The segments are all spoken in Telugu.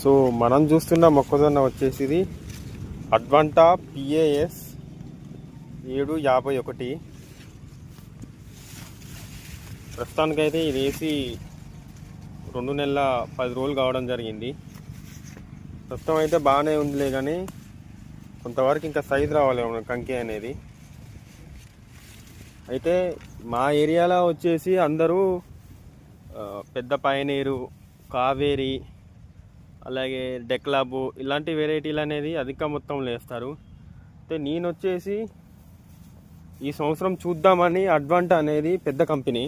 సో మనం చూస్తున్న మొక్కజొన్న వచ్చేసి ఇది అడ్వాంటా PAS 751. ప్రస్తుతానికైతే ఇది వేసి 2 నెలల 10 రోజులు కావడం జరిగింది. ప్రస్తుతం అయితే బాగానే ఉందిలే, కానీ కొంతవరకు ఇంకా సైజు రావాలి కంకి అనేది. అయితే మా ఏరియాలో వచ్చేసి అందరూ పెద్ద పయనీరు, కావేరి, అలాగే డెక్లాబు ఇలాంటి వెరైటీలు అనేది అధిక మొత్తంలో వేస్తారు. అయితే నేను వచ్చేసి ఈ సంవత్సరం చూద్దామని అడ్వాంటా అనేది పెద్ద కంపెనీ.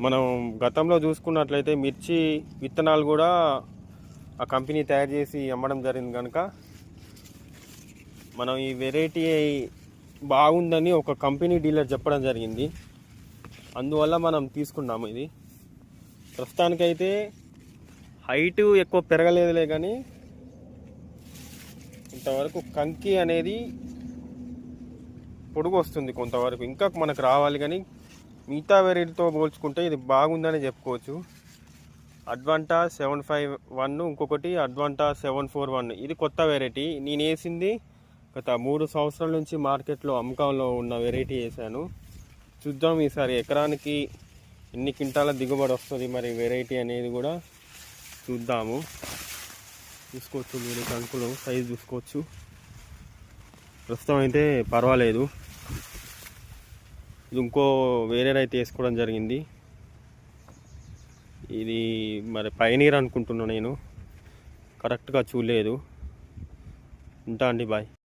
మనం గతంలో చూసుకున్నట్లయితే మిర్చి విత్తనాలు కూడా ఆ కంపెనీ తయారు చేసి అమ్మడం జరిగింది. కనుక మనం ఈ వెరైటీ బాగుందని ఒక కంపెనీ డీలర్ చెప్పడం జరిగింది, అందువల్ల మనం తీసుకున్నాము. ఇది ప్రస్తుతానికైతే హైటు ఎక్కువ పెరగలేదులే, కానీ ఇంతవరకు కంకి అనేది పొడుగు వస్తుంది. కొంతవరకు ఇంకా మనకు రావాలి, కానీ మిగతా వెరైటీతో పోల్చుకుంటే ఇది బాగుందని చెప్పుకోవచ్చు. అడ్వాంటా 751, ఇంకొకటి అడ్వాంటా 741. ఇది కొత్త వెరైటీ. నేను వేసింది గత 3 సంవత్సరాల నుంచి మార్కెట్లో అమ్మకంలో ఉన్న వెరైటీ వేసాను. చూద్దాం ఈసారి ఎకరానికి ఎన్ని క్వింటాల దిగుబడి వస్తుంది, మరి వెరైటీ అనేది కూడా చూద్దాము. చూసుకోవచ్చు, మీరు కంకులు సైజు చూసుకోవచ్చు. ప్రస్తుతం అయితే పర్వాలేదు. ఇది ఇంకో వేరే రైతు వేసుకోవడం జరిగింది. ఇది మరి పైనీర్ అనుకుంటున్నా, నేను కరెక్ట్గా చూడలేదు. ఉంటా అండి, బాయ్.